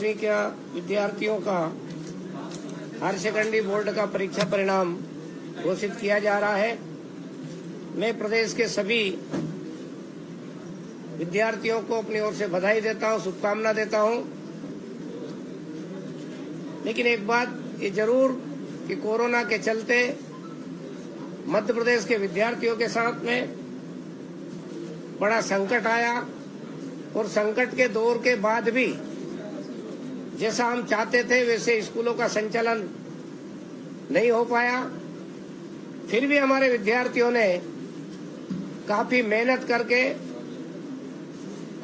10वीं के विद्यार्थियों का हायर सेकेंडरी बोर्ड का परीक्षा परिणाम घोषित किया जा रहा है। मैं प्रदेश के सभी विद्यार्थियों को अपनी ओर से बधाई देता हूं, शुभकामना देता हूं। लेकिन एक बात ये जरूर कि कोरोना के चलते मध्य प्रदेश के विद्यार्थियों के साथ में बड़ा संकट आया और संकट के दौर के बाद भी जैसा हम चाहते थे वैसे स्कूलों का संचालन नहीं हो पाया। फिर भी हमारे विद्यार्थियों ने काफी मेहनत करके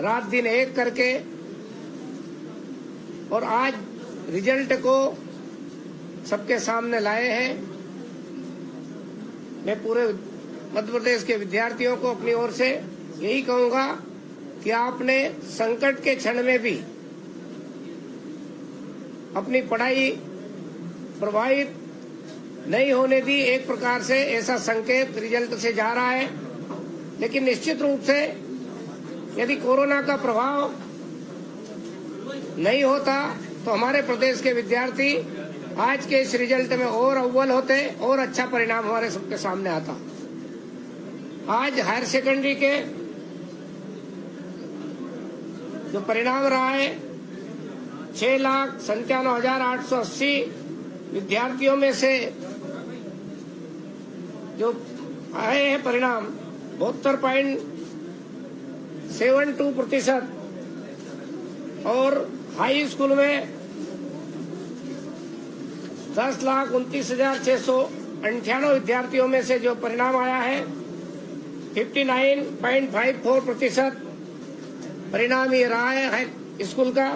रात दिन एक करके और आज रिजल्ट को सबके सामने लाए हैं। मैं पूरे मध्य प्रदेश के विद्यार्थियों को अपनी ओर से यही कहूंगा कि आपने संकट के क्षण में भी अपनी पढ़ाई प्रभावित नहीं होने दी। एक प्रकार से ऐसा संकेत रिजल्ट से जा रहा है। लेकिन निश्चित रूप से यदि कोरोना का प्रभाव नहीं होता तो हमारे प्रदेश के विद्यार्थी आज के इस रिजल्ट में और अव्वल होते और अच्छा परिणाम हमारे सबके सामने आता। आज हायर सेकेंडरी के जो परिणाम रहा है 6,97,880 विद्यार्थियों में से जो आए हैं परिणाम 72.72% और हाई स्कूल में 10,29,698 विद्यार्थियों में से जो परिणाम आया है 59.54% परिणाम ये रहा है स्कूल का।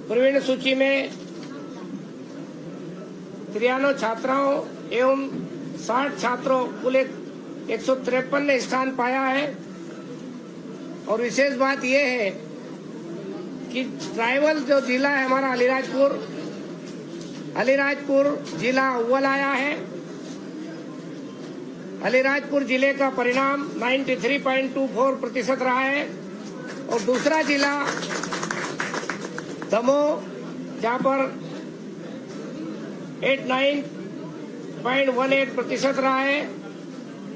प्रवीण सूची में 93 छात्राओं एवं 60 छात्रों कुल 153 ने स्थान पाया है। और विशेष बात यह है कि ट्राइबल जो जिला है हमारा अलीराजपुर जिला अव्वल आया है। अलीराजपुर जिले का परिणाम 93.24% रहा है और दूसरा जिला दमोह जहां पर 89.18% रहा है।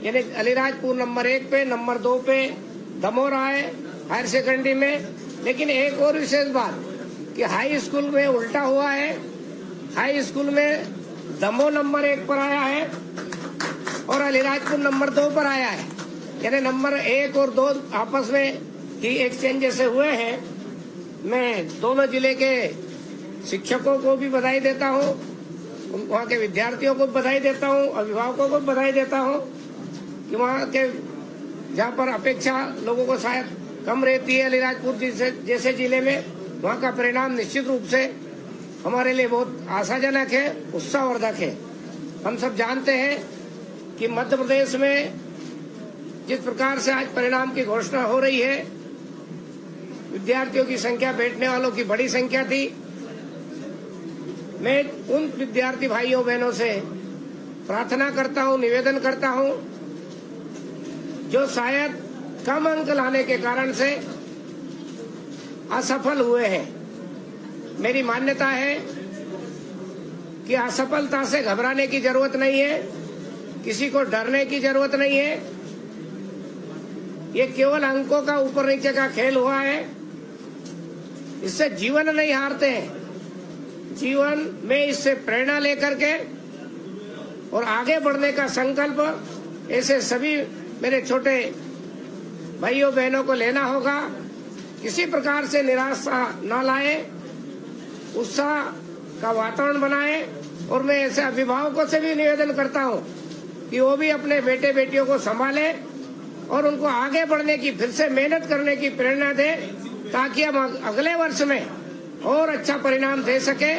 यानी अलीराजपुर नंबर 1 पे, नंबर 2 पे दमोह रहा है हायर सेकेंडरी में। लेकिन एक और विशेष बात कि हाई स्कूल में उल्टा हुआ है। हाई स्कूल में दमोह नंबर 1 पर आया है और अलीराजपुर नंबर 2 पर आया है। यानी नंबर 1 और 2 आपस में ही एक्सचेंज जैसे हुए हैं। मैं दोनों जिले के शिक्षकों को भी बधाई देता हूँ, वहाँ के विद्यार्थियों को बधाई देता हूँ, अभिभावकों को बधाई देता हूँ कि वहाँ के जहाँ पर अपेक्षा लोगों को शायद कम रहती है अलीराजपुर जैसे जिले में, वहाँ का परिणाम निश्चित रूप से हमारे लिए बहुत आशाजनक है, उत्साहवर्धक है। हम सब जानते हैं कि मध्य प्रदेश में जिस प्रकार से आज परिणाम की घोषणा हो रही है, विद्यार्थियों की संख्या बैठने वालों की बड़ी संख्या थी। मैं उन विद्यार्थी भाइयों बहनों से प्रार्थना करता हूं, निवेदन करता हूं जो शायद कम अंक लाने के कारण से असफल हुए हैं। मेरी मान्यता है कि असफलता से घबराने की जरूरत नहीं है, किसी को डरने की जरूरत नहीं है। ये केवल अंकों का ऊपर नीचे का खेल हुआ है। इससे जीवन नहीं हारते हैं। जीवन में इससे प्रेरणा लेकर के और आगे बढ़ने का संकल्प ऐसे सभी मेरे छोटे भाइयों बहनों को लेना होगा। किसी प्रकार से निराशा न लाए, उत्साह का वातावरण बनाए। और मैं ऐसे अभिभावकों से भी निवेदन करता हूं कि वो भी अपने बेटे बेटियों को संभाले और उनको आगे बढ़ने की, फिर से मेहनत करने की प्रेरणा दे, ताकि हम अगले वर्ष में और अच्छा परिणाम दे सके,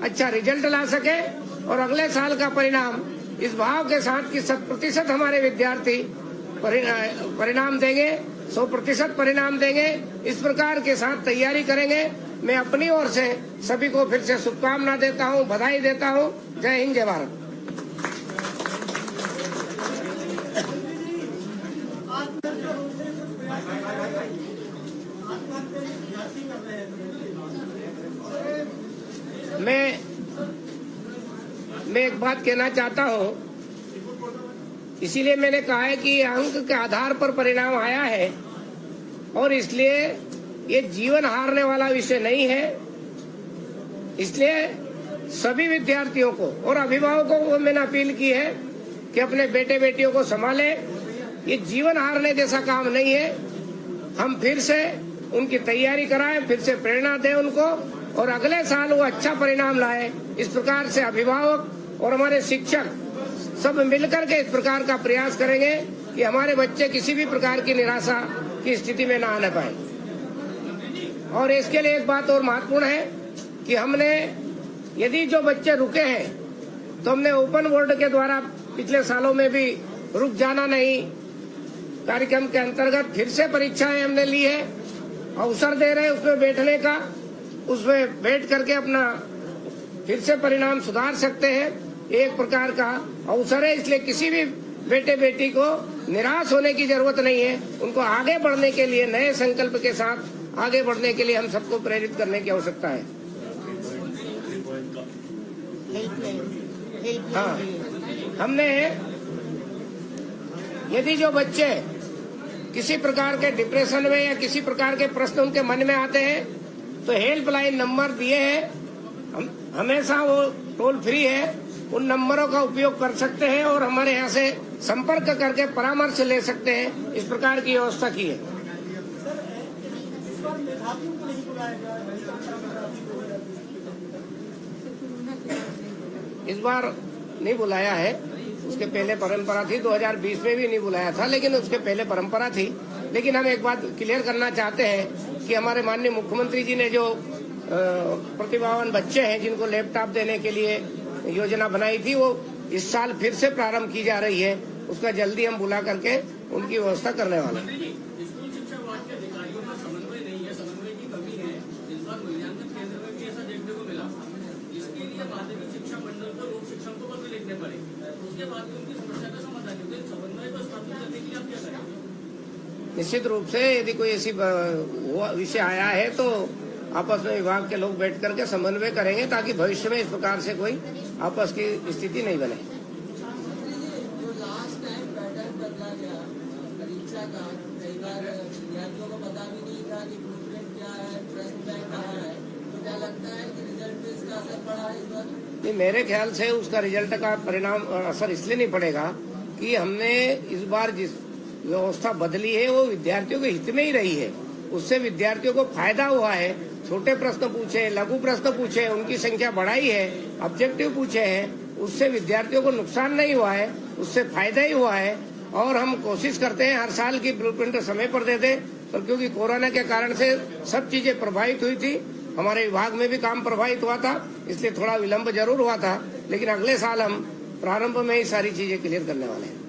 अच्छा रिजल्ट ला सके और अगले साल का परिणाम इस भाव के साथ कि 100% हमारे विद्यार्थी परिणाम देंगे, 100% परिणाम देंगे, इस प्रकार के साथ तैयारी करेंगे। मैं अपनी ओर से सभी को फिर से शुभकामना देता हूं, बधाई देता हूं। जय हिंद, जय भारत। कर रहे हैं मैं एक बात कहना चाहता हूं, इसीलिए मैंने कहा है कि अंक के आधार पर परिणाम आया है और इसलिए ये जीवन हारने वाला विषय नहीं है। इसलिए सभी विद्यार्थियों को और अभिभावकों को मैंने अपील की है कि अपने बेटे बेटियों को संभालें। ये जीवन हारने जैसा काम नहीं है। हम फिर से उनकी तैयारी कराएं, फिर से प्रेरणा दें उनको और अगले साल वो अच्छा परिणाम लाए। इस प्रकार से अभिभावक और हमारे शिक्षक सब मिलकर के इस प्रकार का प्रयास करेंगे कि हमारे बच्चे किसी भी प्रकार की निराशा की स्थिति में ना आने पाए। और इसके लिए एक बात और महत्वपूर्ण है कि हमने यदि जो बच्चे रुके हैं तो हमने ओपन बोर्ड के द्वारा पिछले सालों में भी रुक जाना नहीं कार्यक्रम के अंतर्गत फिर से परीक्षाएं हमने ली है, अवसर दे रहे हैं उसमें बैठने का, उसमें बैठ करके अपना फिर से परिणाम सुधार सकते हैं। एक प्रकार का अवसर है, इसलिए किसी भी बेटे बेटी को निराश होने की जरूरत नहीं है। उनको आगे बढ़ने के लिए नए संकल्प के साथ आगे बढ़ने के लिए हम सबको प्रेरित करने की आवश्यकता है। हाँ, हमने यदि जो बच्चे किसी प्रकार के डिप्रेशन में या किसी प्रकार के प्रश्न उनके मन में आते हैं तो हेल्पलाइन नंबर दिए हैं, हमेशा वो टोल फ्री है, उन नंबरों का उपयोग कर सकते हैं और हमारे यहाँ से संपर्क करके परामर्श ले सकते हैं। इस प्रकार की व्यवस्था की है। इस बार नहीं बुलाया है, उसके पहले परंपरा थी। 2020 में भी नहीं बुलाया था, लेकिन उसके पहले परंपरा थी। लेकिन हम एक बात क्लियर करना चाहते हैं कि हमारे माननीय मुख्यमंत्री जी ने जो प्रतिभावान बच्चे हैं जिनको लैपटॉप देने के लिए योजना बनाई थी, वो इस साल फिर से प्रारंभ की जा रही है। उसका जल्दी हम बुला करके उनकी व्यवस्था करने वाले हैं। निश्चित रूप से यदि कोई ऐसी विषय आया है तो आपस में विभाग के लोग बैठ करके समन्वय करेंगे ताकि भविष्य में इस प्रकार से कोई आपस की स्थिति नहीं बने। जो लास्ट टाइम पैटर्न बदला गया परीक्षा का, कई बार विद्यार्थियों को पता भी नहीं था कि ब्लूप्रिंट क्या है, प्रश्न बैंक कहाँ है, तो क्या लगता है कि रिजल्ट पे इसका असर पड़ा है इस बार? नहीं, मेरे ख्याल से उसका रिजल्ट का परिणाम असर इसलिए नहीं पड़ेगा कि हमने इस बार जिस व्यवस्था बदली है वो विद्यार्थियों के हित में ही रही है। उससे विद्यार्थियों को फायदा हुआ है। छोटे प्रश्न पूछे, लघु प्रश्न पूछे, उनकी संख्या बढ़ाई है, ऑब्जेक्टिव पूछे हैं, उससे विद्यार्थियों को नुकसान नहीं हुआ है, उससे फायदा ही हुआ है। और हम कोशिश करते हैं हर साल की ब्लूप्रिंट समय पर दे दें, पर क्योंकि कोरोना के कारण से सब चीजें प्रभावित हुई थी, हमारे विभाग में भी काम प्रभावित हुआ था, इसलिए थोड़ा विलम्ब जरूर हुआ था। लेकिन अगले साल हम प्रारंभ में ही सारी चीजें क्लियर करने वाले हैं।